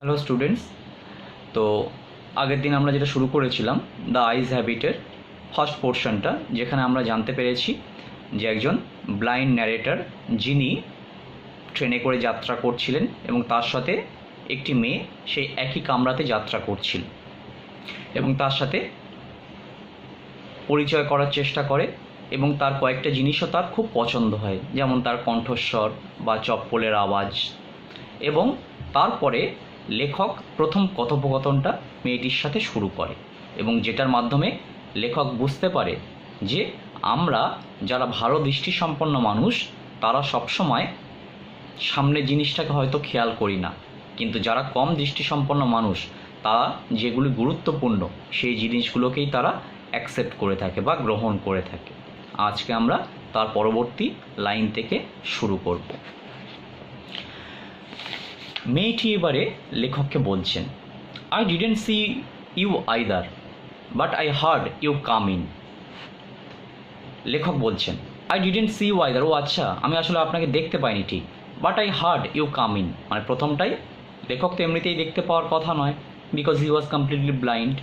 Hello students. তো আগের দিন আমরা যেটা শুরু করেছিলাম দ্য আইজ হ্যাবিটের ফার্স্ট পোর্শনটা, যেখানে আমরা জানতে পেরেছি যে একজন ব্লাইন্ড ন্যারেটর যিনি ট্রেনে করে যাত্রা করছিলেন এবং তার সাথে একটি মেয়ে সেই একই কামরাতে যাত্রা করছিল এবং তার সাথে পরিচয় করার চেষ্টা করে এবং তার কয়েকটা জিনিসও তার খুব পছন্দ হয়, যেমন তার কণ্ঠস্বর বা চপ্পলের আওয়াজ। এবং তারপরে লেখক প্রথম কথোপকথনটা মেয়েটির সাথে শুরু করে এবং যেটার মাধ্যমে লেখক বুঝতে পারে যে আমরা যারা ভালো দৃষ্টিসম্পন্ন মানুষ তারা সবসময় সামনের জিনিসটাকে হয়তো খেয়াল করি না, কিন্তু যারা কম দৃষ্টিসম্পন্ন মানুষ তারা যেগুলি গুরুত্বপূর্ণ সেই জিনিসগুলোকেই তারা অ্যাকসেপ্ট করে থাকে বা গ্রহণ করে থাকে। আজকে আমরা তার পরবর্তী লাইন থেকে শুরু করব। মেয়েটি এবারে লেখককে বলছেন, I didn't see you either but I heard you come in. লেখক বলছেন, I didn't see you either, ও আচ্ছা আমি আসলে আপনাকে দেখতে পাইনি ঠিক, but I heard you come in. মানে প্রথমটাই লেখক তো এমনিতেই দেখতে পাওয়ার কথা নয়, because he was completely blind,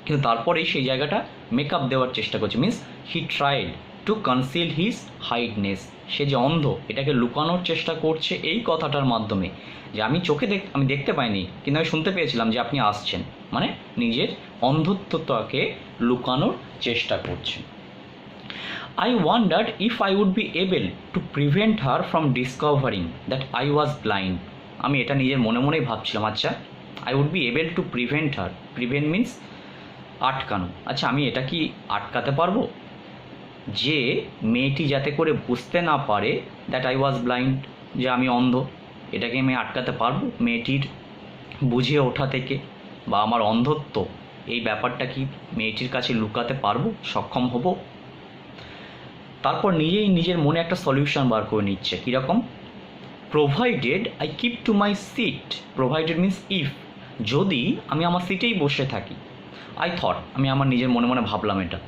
কিন্তু তারপরেই সেই জায়গাটা মেকআপ দেওয়ার চেষ্টা করছে, means he tried to conceal his hideness. সে যে অন্ধ এটাকে লুকানোর চেষ্টা করছে এই কথাটার মাধ্যমে, যে আমি চোখে আমি দেখতে পাইনি কিন্তু আমি শুনতে পেয়েছিলাম যে আপনি আসছেন, মানে নিজের অন্ধত্বটাকে লুকানোর চেষ্টা করছে। I wondered if I would be able to prevent her from discovering that I was blind. আমি এটা নিজের মনে মনেই ভাবছিলাম, আচ্ছা I would be able to prevent her, prevent means আটকানো, আচ্ছা আমি এটা কি আটকাতে পারবো যে মেয়েটি যাতে করে বুঝতে না পারে দ্যাট আই ওয়াজ ব্লাইন্ড, যে আমি অন্ধ, এটাকে আমি আটকাতে পারবো মেয়েটির বুঝে ওঠা থেকে, বা আমার অন্ধত্ব এই ব্যাপারটা কি মেয়েটির কাছে লুকাতে পারবো, সক্ষম হব। তারপর নিজেই নিজের মনে একটা সলিউশন বার করে নিচ্ছে, কীরকম, provided I keep to my seat, provided means if, যদি আমি আমার সিটেই বসে থাকি, আই থট, আমি আমার নিজের মনে মনে ভাবলাম এটা,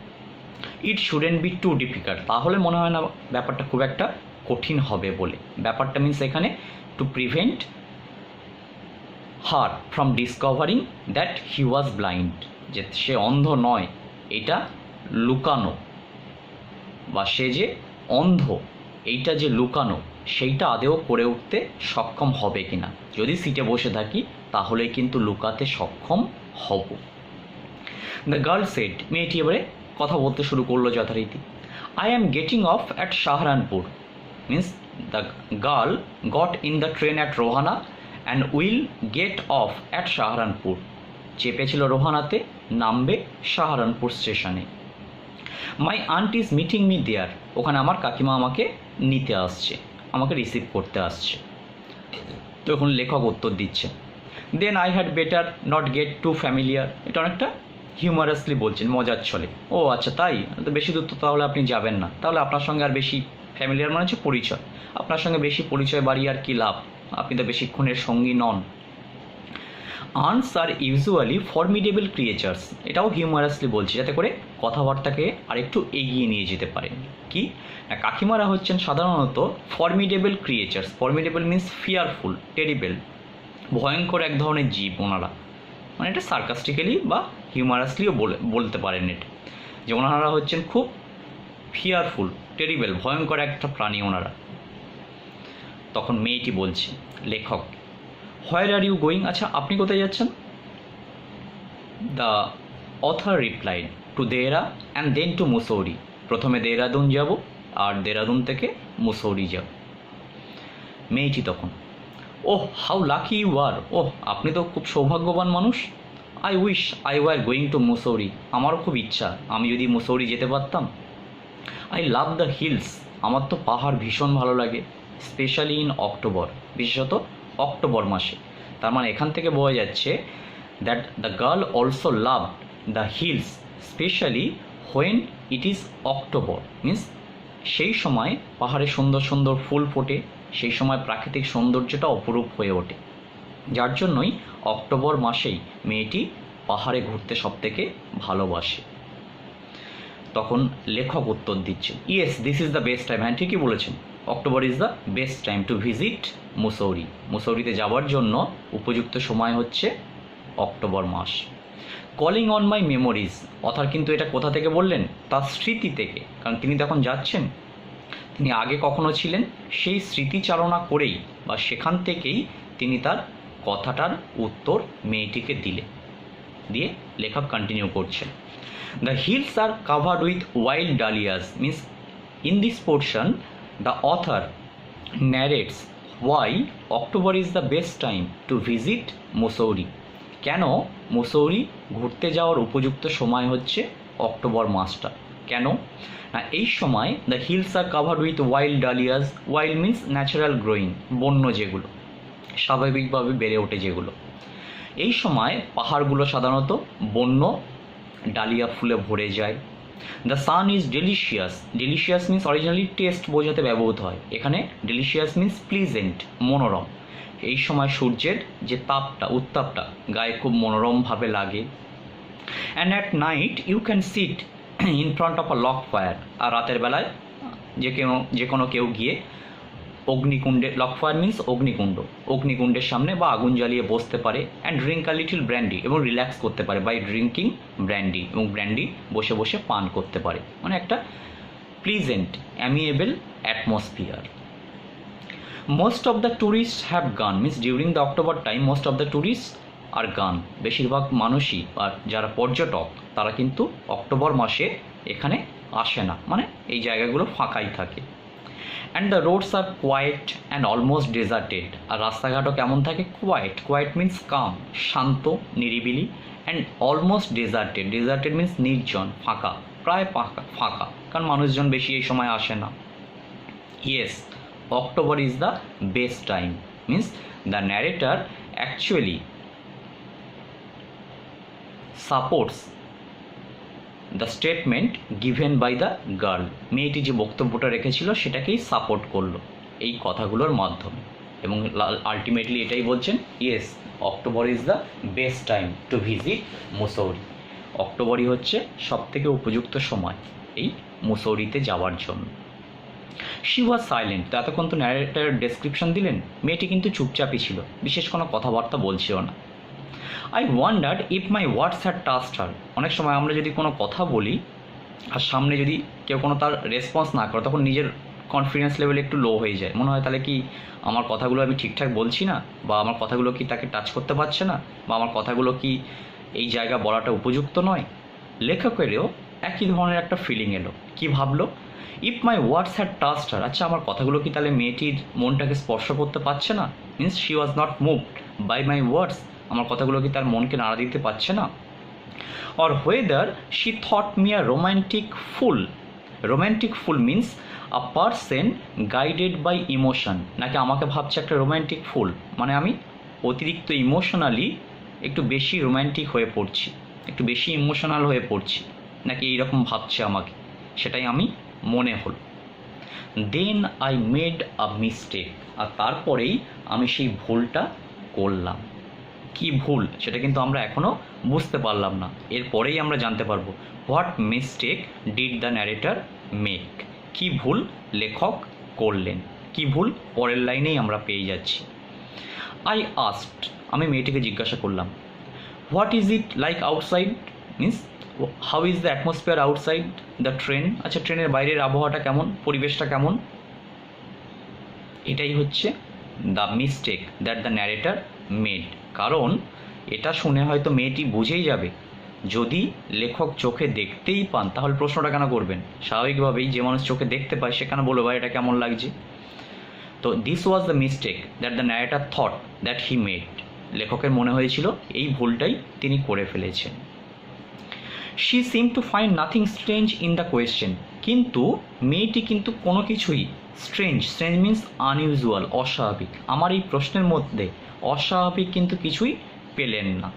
ইট শুডেন্ট বি টু ডিফিকাল্ট, তাহলে মনে হয় না ব্যাপারটা খুব একটা কঠিন হবে বলে। ব্যাপারটা মিন্স এখানে to prevent her from discovering that he was blind, যে সে অন্ধ নয় এটা লুকানো, বা সে যে অন্ধ এইটা যে লুকানো সেইটা আদেও করে উঠতে সক্ষম হবে কিনা। যদি সিটে বসে থাকি তাহলে কিন্তু লুকাতে সক্ষম হব। দ্য গার্ল সেড, মেয়েটি এবারে কথা বলতে শুরু করলো যথারীতি, I am getting off at Saharanpur, means the girl got in the train at Rohana and will get off at Saharanpur. চেপেছিল রোহানাতে, নামবে শাহরানপুর স্টেশনে। My aunt is meeting me there, ওখানে আমার কাকিমা আমাকে নিতে আসছে, আমাকে রিসিভ করতে আসছে। তখন লেখক উত্তর দিচ্ছে, then I had better not get too familiar, এটা অনেকটা হিউমারাসলি বলছেন, মজার ছলে। ও আচ্ছা তাই, তো বেশি দূর তো তাহলে আপনি যাবেন না, তাহলে আপনার সঙ্গে আর বেশি ফ্যামিলিয়ার মানে হচ্ছে পরিচয়, আপনার সঙ্গে বেশি পরিচয় বাড়িয়ে আর কি লাভ, আপনি তো বেশিক্ষণের সঙ্গী নন। আর্নস আর ইউজুয়ালি ফর্মিডেবল ক্রিয়েচার্স, এটাও হিউমারাসলি বলছে যাতে করে কথাবার্তাকে আরেকটু এগিয়ে নিয়ে যেতে পারেন। কি না, কাকিমারা হচ্ছেন সাধারণত formidable creatures, formidable means fearful, terrible, ভয়ঙ্কর এক ধরনের জীব ওনারা, মানে এটা সার্কাস্টিক্যালি বা হিউমারাসলিও বলতে পারেন এটা, যে ওনারা হচ্ছেন খুব ফিয়ারফুল, টেরিবল, ভয়ঙ্কর একটা প্রাণী ওনারা। তখন মেয়েটি বলছে লেখক, হোয়ার আর ইউ গোয়িং, আচ্ছা আপনি কোথায় যাচ্ছেন। The author replied, to Dehra and then to Mussoorie, প্রথমে দেহরাদুন যাব আর দেহরাদুন থেকে মুসৌরি যাব। মেয়েটি তখন, ওহ হাউ লাকি ইউ আর, ওহ আপনি তো খুব সৌভাগ্যবান মানুষ। I wish I were going to Mussoorie, আমারও খুব ইচ্ছা আমি যদি মুসৌরি যেতে পারতাম। আই লাভ দ্য হিলস, আমার তো পাহাড় ভীষণ ভালো লাগে, স্পেশালি ইন অক্টোবর, বিশেষত অক্টোবর মাসে। তার মানে এখান থেকে বোঝা যাচ্ছে that the girl also love the hills specially when it is October, means সেই সময় পাহাড়ে সুন্দর সুন্দর ফুল ফোটে, সেই সময় প্রাকৃতিক সৌন্দর্যটা অপরূপ হয়ে ওঠে, যার জন্যই অক্টোবর মাসেই মেয়েটি পাহাড়ে ঘুরতে সবথেকে ভালোবাসে। তখন লেখক উত্তর দিচ্ছে, yes this is the best time, হ্যাঁ ঠিকই বলেছেন, October is the best time to visit Mussoorie. মুসৌরিতে যাওয়ার জন্য উপযুক্ত সময় হচ্ছে অক্টোবর মাস। Calling on my memories, author কিন্তু এটা কোথা থেকে বললেন? তার স্মৃতি থেকে, কারণ তিনি তখন যাচ্ছেন, তিনি আগে কখনো ছিলেন সেই স্মৃতিচালনা করেই বা সেখান থেকেই তিনি তার কথাটার উত্তর মেয়েটিকে দিয়ে লেখক কন্টিনিউ করছেন। The hills are covered with wild dahlias means in this portion the author narrates why October is the best time to visit Mussoorie. কেন মুসৌরি ঘুরতে যাওয়ার উপযুক্ত সময় হচ্ছে অক্টোবর মাসটা? কেন না, এই সময় the hills are covered with wild dahlias, wild means natural growing, বন্য যেগুলো স্বাভাবিকভাবে বেড়ে ওঠে যেগুলো, এই সময় পাহাড়গুলো সাধারণত বন্য ডালিয়া ফুলে ভরে যায়। The sun is delicious, delicious means originally test বোঝাতে ব্যবহৃত হয়, এখানে ডেলিশিয়াস মিন্স প্লিজেন্ট, মনোরম। এই সময় সূর্যের যে তাপটা উত্তাপটা গায়ে খুব মনোরমভাবে লাগে। And at night you can sit in front of a log fire, আর রাতের বেলায় যে কোনো কেউ গিয়ে অগ্নিকুণ্ডে, লক ফায়ার মিন্স অগ্নিকুণ্ডের সামনে বা আগুন জ্বালিয়ে বসতে পারে। And drink a little brandy, এবং রিল্যাক্স করতে পারে বাই ড্রিঙ্কিং ব্র্যান্ডি, এবং ব্র্যান্ডি বসে বসে পান করতে পারে, মানে একটা pleasant amiable atmosphere. Most of the tourist have gone means during the October time most of the tourist আর গান, বেশিরভাগ মানুষই আর যারা পর্যটক তারা কিন্তু অক্টোবর মাসে এখানে আসে না, মানে এই জায়গাগুলো ফাঁকাই থাকে। And the roads are quiet and almost deserted, আর রাস্তাঘাটও কেমন থাকে? কোয়াইট মিন্স কাম, শান্ত নিরিবিলি, অ্যান্ড অলমোস্ট ডেজার্টেড মিন্স নির্জন, ফাঁকা, প্রায় ফাঁকা, কারণ মানুষজন বেশি এই সময় আসে না। Yes, October is the best time means the narrator actually supports the statement given by the girl, মেয়েটি যে বক্তব্যটা রেখেছিল সেটাকেই সাপোর্ট করলো এই কথাগুলোর মাধ্যমে, এবং আলটিমেটলি এটাই বলছেন, yes October is the best time to visit Mussoorie. অক্টোবরই হচ্ছে সবথেকে উপযুক্ত সময় এই মুসৌরিতে যাওয়ার জন্য। শি ওয়াজ সাইলেন্ট, তো এতক্ষণ তো ন্যারেটার ডেসক্রিপশন দিলেন, মেয়েটি কিন্তু চুপচাপই ছিল, বিশেষ কোনো কথাবার্তা বলছিল না। I wondered if my words had touched her, অনেক সময় আমরা যদি কোনো কথা বলি আর সামনে যদি কেউ কোনো তার রেসপন্স না করে, তখন নিজের কনফিডেন্স লেভেল একটু লো হয়ে যায়, মনে হয় তাহলে কি আমার কথাগুলো আমি ঠিকঠাক বলছি না, বা আমার কথাগুলো কি তাকে টাচ করতে পারছে না, বা আমার কথাগুলো কি এই জায়গা বলাটা উপযুক্ত নয়। লেখকেরও একই ধরনের একটা ফিলিং এলো, কি ভাবলো? If my words had touched her, আচ্ছা আমার কথাগুলো কি তাহলে মেয়েটির মনটাকে স্পর্শ করতে পারছে না? Means she was not moved by my words, আমার কথাগুলো কি তার মনকে নাড়া দিতে পারছে না? Or whether she thought me a romantic fool means a person guided by emotion, নাকি আমাকে ভাবছে একটা রোম্যান্টিক ফুল, মানে আমি অতিরিক্ত ইমোশনালি একটু বেশি রোম্যান্টিক হয়ে পড়ছি, একটু বেশি ইমোশনাল হয়ে পড়ছি, নাকি এইরকম ভাবছে আমাকে, সেটাই আমি মনে হল। Then I made a mistake, আর তারপরেই আমি সেই ভুলটা করলাম। কি ভুল সেটা কিন্তু আমরা এখনও বুঝতে পারলাম না, এরপরেই আমরা জানতে পারবো। What mistake did the narrator make, কি ভুল লেখক করলেন, কি ভুল পরের লাইনেই আমরা পেয়ে যাচ্ছি। আই আস্কড, আমি মেয়েটিকে জিজ্ঞাসা করলাম। What is it like outside means how is the atmosphere outside the train, আচ্ছা ট্রেনের বাইরের আবহাওয়াটা কেমন, পরিবেশটা কেমন। এটাই হচ্ছে the mistake that the narrator made, কারণ এটা শুনে হয়তো মেয়েটি বুঝেই যাবে, যদি লেখক চোখে দেখতেই পান তাহলে প্রশ্নটা কেন করবেন, স্বাভাবিকভাবেই যে মানুষ চোখে দেখতে পায় সেখানে বলবে ভাই এটা কেমন লাগছে। তো this was the mistake that the narrator thought that he made, লেখকের মনে হয়েছিল এই ভুলটাই তিনি করে ফেলেছেন। She seem to find nothing strange in the question, কিন্তু মেয়েটি কিন্তু কোনো কিছুই স্ট্রেঞ্জ মিন্স আনইউজুয়াল, অস্বাভাবিক, আমার এই প্রশ্নের মধ্যে অস্বাভাবিক কিন্তু কিছুই পেলেন না।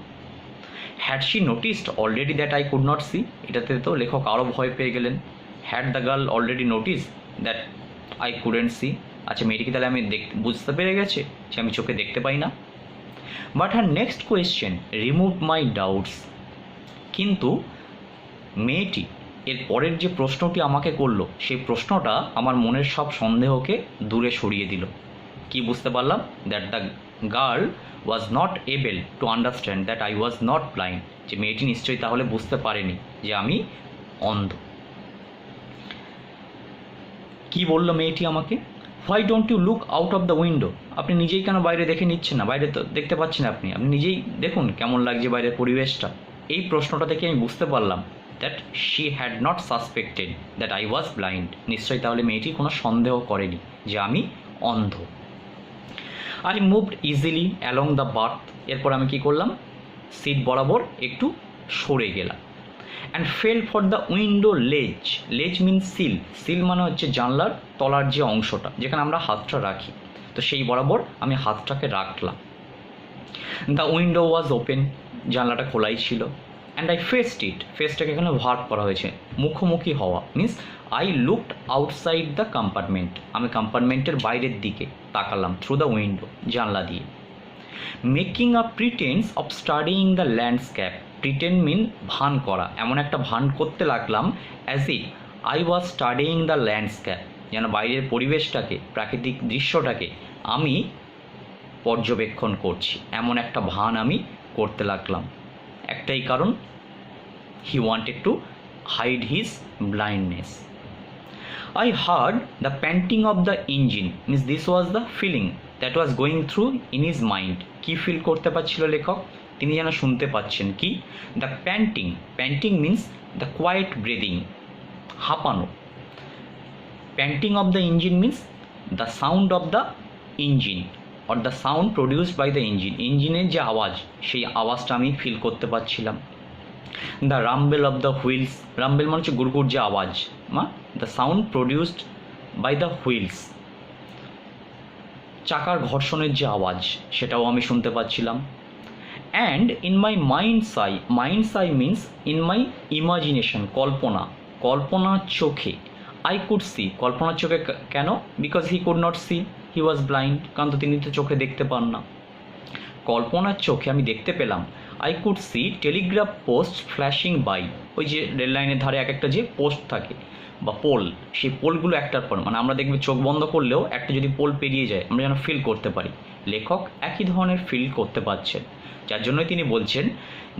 Had she noticed already that I could not see, এটাতে তো লেখক আরও ভয় পেয়ে গেলেন। Had the girl already notice that I couldn't see, আচ্ছা মেয়েটিকে তাহলে আমি বুঝতে পেরে গেছে যে আমি চোখে দেখতে পাই না। But her next question remove my doubts, কিন্তু মেয়েটি এর পরের যে প্রশ্নটি আমাকে করলো সেই প্রশ্নটা আমার মনের সব সন্দেহকে দূরে সরিয়ে দিল। কি বুঝতে পারলাম? That the girl was not able to understand that I was not blind, যে মেয়েটি নিশ্চয়ই তাহলে বুঝতে পারেনি যে আমি অন্ধ। কি বলল মেয়েটি আমাকে? Why don't you look out of the window? আপনি নিজেই কেন বাইরে দেখে নিচ্ছেন না? বাইরে তো দেখতে পাচ্ছেন আপনি নিজেই দেখুন কেমন লাগছে বাইরের পরিবেশটা। এই প্রশ্নটা থেকে আমি বুঝতে পারলাম that she had not suspected that I was blind. নিশ্চয়ই তাহলে মেয়েটি কোনো সন্দেহ করেনি যে আমি অন্ধ। I moved easily along the birth. এরপর আমি কি করলাম? সিট বরাবর একটু সরে গেলাম। And fail for the window লেজ। লেজ মিনস সিল। সিল মানে হচ্ছে জানলার তলার যে অংশটা যেখানে আমরা হাতটা রাখি, তো সেই বরাবর আমি হাতটাকে রাখলাম। The window was open. জানলাটা খোলাই ছিল। অ্যান্ড আই ফেসড ইট। ফেসটাকে এখানে ভার্ব করা হয়েছে, মুখোমুখি হওয়া means I looked outside the compartment. আমি কম্পার্টমেন্টের বাইরের দিকে তাকালাম থ্রু দ্য উইন্ডো, জানলা দিয়ে। Making a pretence of studying the landscape. Pretend mean ভান করা, এমন একটা ভান করতে লাগলাম as if I was studying the landscape, যেন বাইরের পরিবেশটাকে, প্রাকৃতিক দৃশ্যটাকে আমি পর্যবেক্ষণ করছি, এমন একটা ভান আমি করতে লাগলাম। একটাই কারণ, he wanted to hide his blindness. I heard the panting of the engine, means this was the feeling that was going through in his mind. কি ফিল করতে পারছিল লেখক? তিনি যেন শুনতে পাচ্ছেন কি? The panting. Panting means the quiet breathing, হাঁপানো। Panting of the engine means the sound of the engine or the sound produced by the engine. ইঞ্জিনের যে আওয়াজ, সেই আওয়াজটা আমি ফিল করতে পারছিলাম। The rumble of the wheels. Rumble মানে হচ্ছে গুড়গুড় যে আওয়াজ, the sound produced by the wheels, চাকার ঘর্ষণের যে আওয়াজ সেটাও আমি শুনতে পাচ্ছিলাম। And in my mind's eye. Mind's eye means in my imagination, কল্পনা। কল্পনার চোখে আই কুড সি। কল্পনার চোখে কেন? Because he could not see, he was blind, কারণ তো তিনি তো চোখে দেখতে পান না। কল্পনার চোখে আমি দেখতে পেলাম I could see telegraph posts flashing by. ওই যে রেল লাইনের ধারে এক একটা যে পোস্ট থাকে বা পোল, সেই পোলগুলো একটার পর, মানে আমরা দেখবে চোখ বন্ধ করলেও একটা যদি পোল পেরিয়ে যায় আমরা যেন ফিল করতে পারি। লেখক একই ধরনের ফিল করতে পারছেন, যার জন্যই তিনি বলছেন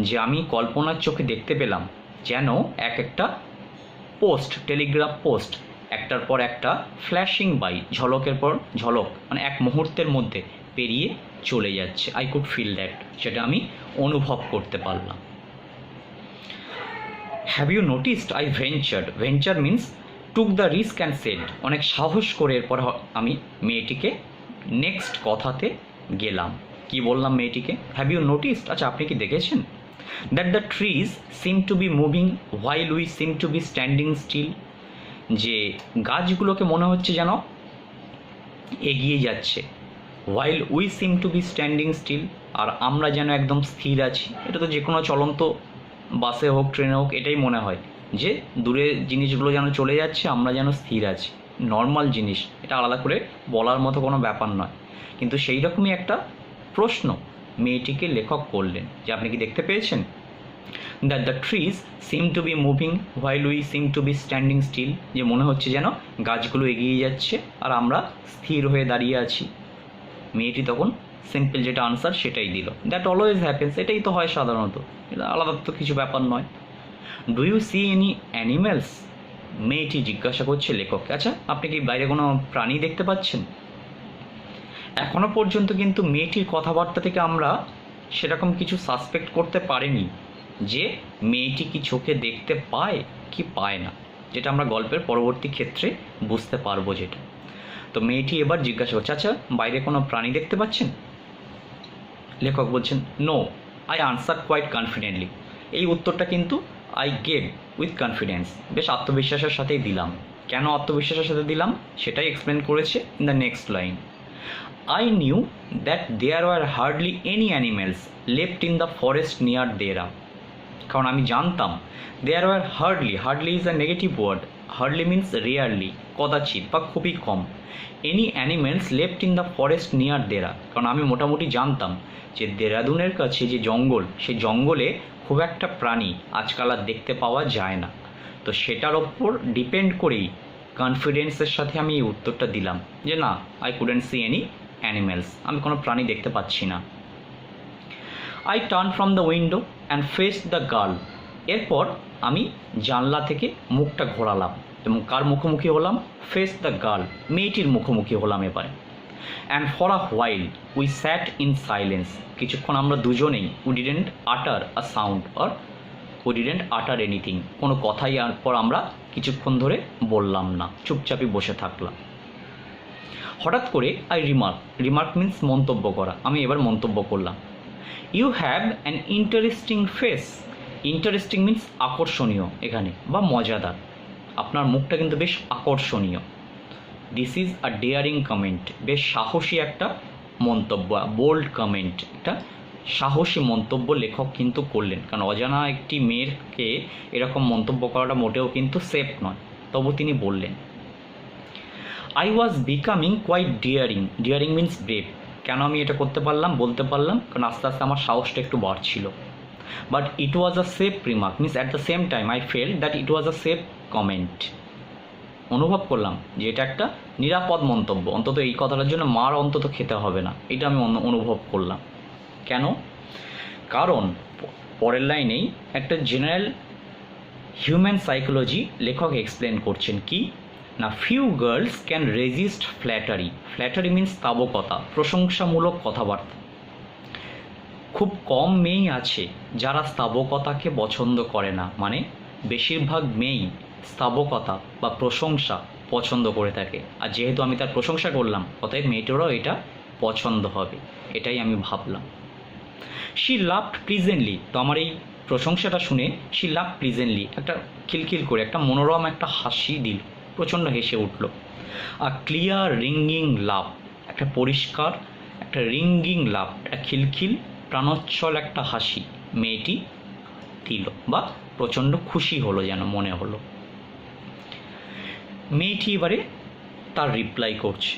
যে আমি কল্পনার চোখে দেখতে পেলাম যেন এক একটা পোস্ট, টেলিগ্রাফ পোস্ট একটার পর একটা ফ্ল্যাশিং বাই, ঝলকের পর ঝলক, মানে এক মুহূর্তের মধ্যে পেরিয়ে চলে যাচ্ছে। আই কুড ফিল দ্যাট, সেটা আমি অনুভব করতে পারলাম। Have you noticed I ventured. Venture means took the risk and said. অনেক সাহস করে এরপর আমি মেয়েটিকে নেক্সট কথাতে গেলাম। কি বললাম মেয়েটিকে? হ্যাভ ইউ নোটিসড, আচ্ছা আপনি কি দেখেছেন? That the trees seem to be moving while we seem to be standing still. যে গাছগুলোকে মনে হচ্ছে যেন এগিয়ে যাচ্ছে, while we seem to be standing still, আর আমরা যেন একদম স্থির আছি। এটা তো যে কোনো চলন্ত বাসে হোক, ট্রেনে হোক, এটাই মনে হয় যে দূরে জিনিসগুলো যেন চলে যাচ্ছে, আমরা যেন স্থির আছি। নর্মাল জিনিস, এটা আলাদা করে বলার মতো কোনো ব্যাপার নয়, কিন্তু সেই রকমই একটা প্রশ্ন মেয়েটিকে লেখক করলেন যে আপনি কি দেখতে পেয়েছেন? That the trees seem to be moving while we seem to be standing still, যে মনে হচ্ছে যেন গাছগুলো এগিয়ে যাচ্ছে আর আমরা স্থির হয়ে দাঁড়িয়ে আছি। মেয়েটি তখন সিম্পল যেটা আনসার সেটাই দিল, দ্যাট অলওয়েজ হ্যাপেন্স, এটাই তো হয় সাধারণত, এটা আলাদা তো কিছু ব্যাপার নয়। Do you see any animals? মেয়েটি জিজ্ঞাসা করছে লেখককে, আচ্ছা আপনি কি বাইরে কোনো প্রাণী দেখতে পাচ্ছেন? এখনো পর্যন্ত কিন্তু মেয়েটির কথাবার্তা থেকে আমরা সেরকম কিছু সাসপেক্ট করতে পারিনি যে মেয়েটি কি চোখে দেখতে পায় কি পায় না, যেটা আমরা গল্পের পরবর্তী ক্ষেত্রে বুঝতে পারবো যেটা। তো মেয়েটি এবার জিজ্ঞাসা করছে, আচ্ছা বাইরে কোনো প্রাণী দেখতে পাচ্ছেন? লেখক বলছেন, no I answered quite confidently. এই উত্তরটা কিন্তু আই গেভ উইথ কনফিডেন্স, বেশ আত্মবিশ্বাসের সাথেই দিলাম। কেন আত্মবিশ্বাসের সাথে দিলাম সেটাই এক্সপ্লেন করেছে in the next line. I knew that there were hardly any animals left in the forest near Dera. কারণ আমি জানতাম there were hardly is a negative word, hardly means rarely, কদাচিৎ বা খুবই কম, any animals left in the forest near Dera, কারণ আমি মোটামুটি জানতাম যে দেরাদুনের কাছে যে জঙ্গল, সেই জঙ্গলে খুব একটা প্রাণী আজকাল আর দেখতে পাওয়া যায় না। তো সেটার ওপর ডিপেন্ড করেই কনফিডেন্সের সাথে আমি এই উত্তরটা দিলাম যে না, I couldn't C any animals, আমি কোনো প্রাণী দেখতে পাচ্ছি না। I turn from the window and face the girl. এরপর আমি জানলা থেকে মুখটা ঘোরালাম এবং কার মুখোমুখি হলাম? ফেস দ্য গার্ল, মেয়েটির মুখোমুখি হলাম এবারে। And for a while we sat in silence. কিছুক্ষণ আমরা দুজনেই we didn't utter a sound or we didn't utter anything, কোনো কথাই পর আমরা কিছুক্ষণ ধরে বললাম না, চুপচাপই বসে থাকলাম। হঠাৎ করে আই রিমার্ক মিন্স মন্তব্য করা, আমি এবার মন্তব্য করলাম। You have an interesting face. Interesting means আকর্ষণীয় এখানে বা মজাদার, আপনার মুখটা কিন্তু বেশ আকর্ষণীয়। This is a daring comment, বেশ সাহসী একটা মন্তব্য, বোল্ড কমেন্ট, একটা সাহসী মন্তব্য লেখক কিন্তু করলেন, কারণ অজানা একটি মেয়েরকে এরকম মন্তব্য করাটা মোটেও কিন্তু সেফ নয়, তবু তিনি বললেন। I was becoming quite daring means brave. কেন আমি এটা করতে পারলাম, বলতে পারলাম? কারণ আস্তে আস্তে আমার সাহসটা একটু বাড়ছিল। But it was a safe remark means at the same time I felt that it was a safe comment. অনুভব করলাম যে এটা একটা নিরাপদ মন্তব্য, অন্তত এই কথাটার জন্য মার অন্তত খেতে হবে না, এটা আমি অনুভব করলাম। কেন? কারণ পরের লাইনেই একটা জেনারেল হিউম্যান সাইকোলজি লেখক এক্সপ্লেন করছেন কি না, few girls can resist flattery means স্তাবকতা, প্রশংসামূলক কথাবার্তা। খুব কম মেয়েই আছে যারা স্তাবকতাকে পছন্দ করে না, মানে বেশিরভাগ মেয়েই স্তাবকতা বা প্রশংসা পছন্দ করে থাকে। আর যেহেতু আমি তার প্রশংসা করলাম, অতএব মেয়েটারও এটা পছন্দ হবে, এটাই আমি ভাবলাম। শি লাভড প্লিজেন্টলি, তো আমার এই প্রশংসাটা শুনে শি লাভ প্লিজেন্টলি, একটা খিলখিল করে একটা মনোরম একটা হাসি দিল, প্রচণ্ড হেসে উঠল। আর ক্লিয়ার রিঙ্গিং লাভ, একটা পরিষ্কার একটা রিঙ্গিং লাভ, একটা খিলখিল প্রাণোচ্ছল একটা হাসি মেয়েটি দিল, বা প্রচণ্ড খুশি হলো যেন মনে হলো। মেয়েটি এবারে তার রিপ্লাই করছে,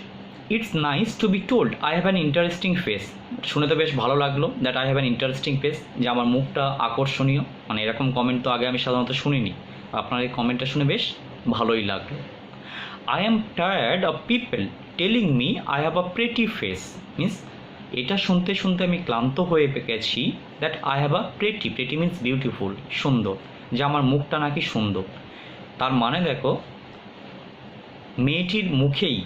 it's nice to be told I have an interesting face. শুনে তো বেশ ভালো লাগলো that I have an interesting face, যে আমার মুখটা আকর্ষণীয়, মানে এরকম কমেন্ট তো আগে আমি সাধারণত শুনিনি, আপনার এই কমেন্টটা শুনে বেশ ভালোই লাগলো। I am tired of people telling me I have a pretty face means, এটা শুনতে শুনতে আমি ক্লান্ত হয়ে গেছি that I have a pretty means beautiful, সুন্দর, যে আমার মুখটা নাকি সুন্দর। তার মানে দেখো, মেয়েটির মুখেই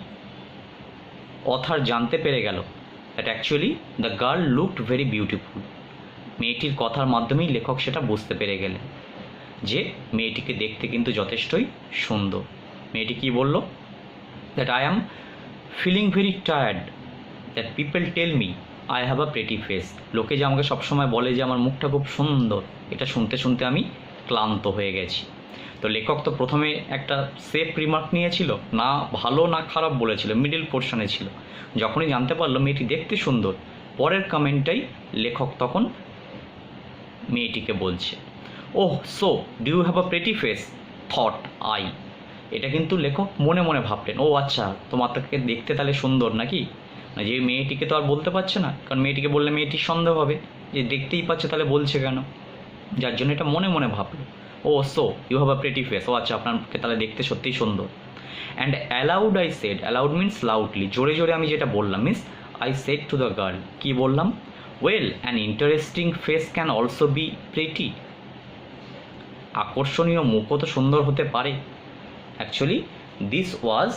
অথার জানতে পেরে গেল that actually the girl looked very beautiful. মেয়েটির কথার মাধ্যমেই লেখক সেটা বুঝতে পেরে গেলেন যে মেয়েটিকে দেখতে কিন্তু যথেষ্টই সুন্দর। মেয়েটি কী বলল? That I am feeling very tired that people tell me I have a pretty face. লোকে যে আমাকে সবসময় বলে যে আমার মুখটা খুব সুন্দর, এটা শুনতে শুনতে আমি ক্লান্ত হয়ে গেছি। তো লেখক তো প্রথমে একটা সেফ রিমার্ক নিয়েছিল, না ভালো না খারাপ বলেছিল, মিডল পোর্শনে ছিল। যখনই জানতে পারলো মেয়েটি দেখতে সুন্দর, পরের কমেন্টটাই লেখক তখন মেয়েটিকে বলছে, oh so do you have a pretty face thought I. এটা কিন্তু লেখক মনে মনে ভাবলেন, ও আচ্ছা তোমার তাকে দেখতে তাহলে সুন্দর নাকি, না যে মেয়েটিকে তো আর বলতে পারছে না, কারণ মেয়েটিকে বললে মেয়েটির সন্দেহ হবে যে দেখতেই পাচ্ছে তাহলে বলছে কেন, যার জন্য এটা মনে মনে ভাবলো, oh so you have a pretty face, ও আচ্ছা আপনাকে তাহলে দেখতে সত্যিই সুন্দর। And aloud I said, aloud means loudly, জোরে জোরে আমি যেটা বললাম means I said to the girl, কী বললাম? Well an interesting face can also be pretty. আকর্ষণীয় মুখও তো সুন্দর হতে পারে। Actually this was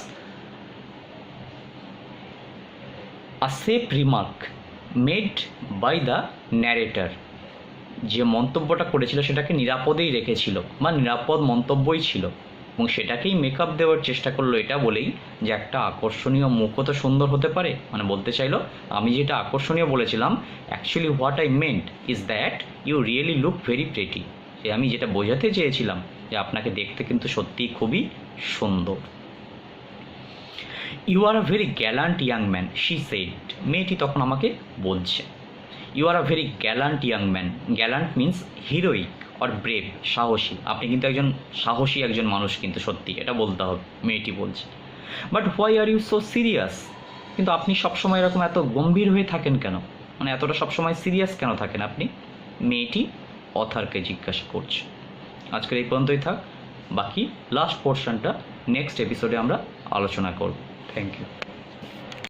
a safe remark made by the narrator. যে মন্তব্যটা করেছিল সেটাকে নিরাপদেই রেখেছিল বা নিরাপদ মন্তব্যই ছিল, এবং সেটাকেই মেকআপ দেওয়ার চেষ্টা করলো এটা বলেই যে একটা আকর্ষণীয় মুখও তো সুন্দর হতে পারে। মানে বলতে চাইলো আমি যেটা আকর্ষণীয় বলেছিলাম, actually what I meant is that you really look very pretty, যে আমি যেটা বোঝাতে চেয়েছিলাম যে আপনাকে দেখতে কিন্তু সত্যিই খুবই সুন্দর। You are a very gallant young man she said, মেয়েটি তখন আমাকে বলছে you are a very gallant young man. Gallant means heroic or brave, সাহসী। আপনি কিন্তু একজন সাহসী একজন মানুষ কিন্তু সত্যি, এটা বলতে হবে, মেয়েটি বলছে। But why are you so serious, কিন্তু আপনি সবসময় এরকম এত গম্ভীর হয়ে থাকেন কেন, মানে এতটা সবসময় সিরিয়াস কেন থাকেন আপনি? মেয়েটি অথারকে জিজ্ঞাসা করছে। আজকের এই পর্যন্তই থাক, বাকি লাস্ট পোর্শনটা নেক্সট এপিসোডে আমরা আলোচনা করব। Thank you.